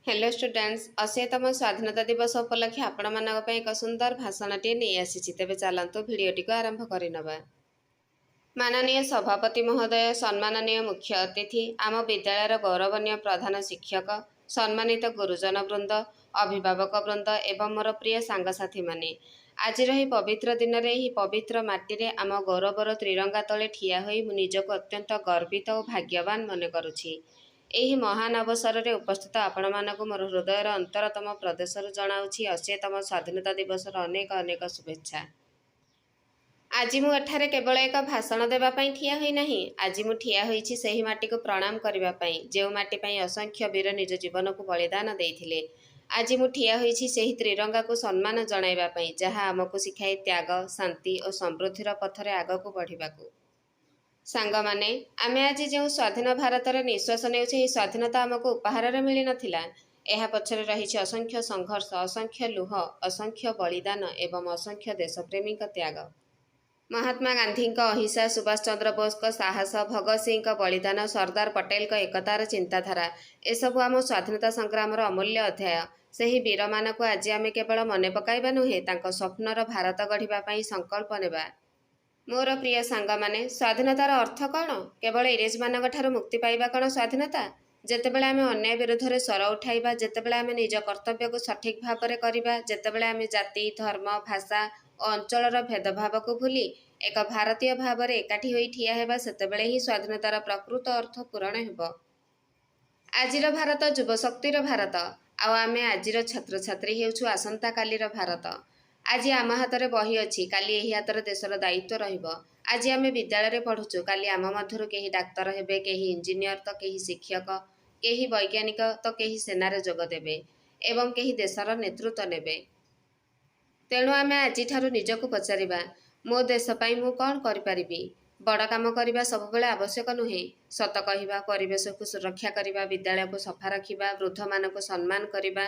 Hello students 80तम स्वाधीनता दिवस उपलक्षे आपण मानक पई एक सुंदर भाषणटी नहीं आसी तेबे चलतु भिडियोटी को आरंभ करनबा। माननीय सभापति महोदय, सम्माननीय मुख्य अतिथि, आम विद्यालयर गौरवनीय प्रधान शिक्षक, सम्मानित गुरुजन वृंद, अभिभावक वृंद एवं मोर प्रिय सांगसाथी माने, आज पवित्र दिन में ही पवित्र माटी आम गौरवर त्रिरंगा तले ठिया होई मु निजको अत्यंत गर्वित और भाग्यवान मन करुछि। एही महान अवसर में उपस्थित आपण मानक मोर हृदयर अंतरतम प्रदेशर जनाऊँगी 80तम स्वाधीनता दिवस अनेक अनेक शुभेच्छा। आज मु एठारे केवल एक भाषण देवाई ठिया होई नहीं, आज मु ठिया होईछि सेही माटी को प्रणाम करबा पई, जेउ माटी पई असंख्य वीर निज जीवन को बलिदान देइथिले। आज मु ठिया होईछि सेही त्रिरंगा को सम्मान जणाइबा पई, जहा हमकु शिखाई त्याग, शांति और समृद्धिर पथरे आगकु बढ़िबाकु। सांग माने, आमे आज जो स्वाधीन भारत रे निश्वास नेउछे, स्वाधीनता आमको उपहार रे मिली नथिला। एहा पछरे रहिछि असंख्य संघर्ष, असंख्य लुह, असंख्य बलिदान एवं असंख्य देशप्रेमी त्याग। महात्मा गांधी अहिंसा, सुभाष चंद्र बोस साहस, भगत सिंह बलिदान, सरदार पटेल एकतार चिंताधारा, एसबू आम स्वाधीनता संग्राम अमूल्य अध्याय। सेही वीर मानक आज आमे केवल मने पकाइबा नुहे, तांको स्वप्नर भारत गढ़िबा पई संकल्प नेबा। मोर प्रिय सांग माने, स्वाधीनतार अर्थ कौन? केवल इंग्रेज मानक ठारू मुक्ति पाइबा कौन स्वाधीनता? जेतेबेले आमे अन्याय विरुद्ध रे स्वर उठाइबा, जेतेबेले आमे निज कर्तव्य को सठिक भाव में करिबा, जेतेबेले आमे जाति, धर्म, भाषा और अंचलर भेदभाव को भूली एक भारतीय भाव में एकाठी होई ठिया हेबा, सेतेबेले ही स्वाधीनतार प्रकृत अर्थ पूरण हेबो। आजिर भारत युवशक्तिर भारत, आमे आजिर छात्र छात्री हेउछु आसंता कालीर भारत। आज आम हाथ में बही अच्छी, काली यही हाथ देशर दायित्व रहिबो। आज आमे विद्यालय रे पढ़ुछु, काली आम मध्यरु केही डाक्तर हेबे, केही इंजीनियर तो केही शिक्षक, केही वैज्ञानिक तो केही सेना रे जोग देबे एवं केही देशर नेतृत्व नेबे। तेणु आमे आज ठारू निजको पचारिबा, मो देश पई मु कोन करि परिबी? बड़ काम करबा सब बेले आवश्यक नुहे। सत कहिबा, परिवेश को सुरक्षा करबा, विद्यालय को सफा रखिबा, वृद्ध मान को सम्मान करबा,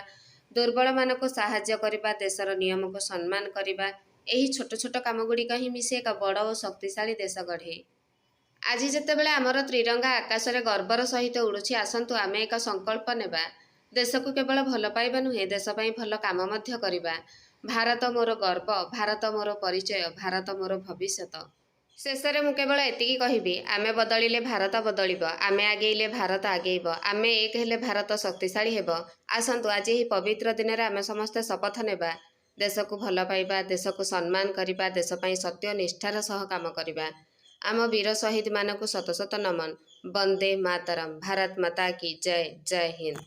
दुर्बल मान को साहाय्य करबा, देशर नियम को सम्मान करबा, एही छोट छोट काम गुड़िक ही मिसे एक बड़ और शक्तिशाली देश गढ़े। आज जेतेबेले आमर त्रिरंगा आकाश रे गर्वर सहित उड़ुछि, आसंतु आमे एक संकल्प नेबा। देश को केवल भल पाइबा नुहे, देश पई भल काम मध्य करबा। भारत मोर गर्व, भारत मोर परिचय, भारत मोर भविष्यत। शेषे मु केवल एतिकी कहिबी, आमे बदलिले भारत बदलिब, आमे आगेइले भारत आगेइब, आमे एक हेले भारत शक्तिशाली हेब। आसंतु आज ही पवित्र दिन रे आमे समस्ते शपथ नेबा, देश को भल पाइबा, देश को सम्मान करिबा, देश पई सत्य निष्ठार सह काम करिबा। आम वीर शहीद मानकु शत शत नमन। वंदे मातरम। भारत माता की जय। जय हिंद।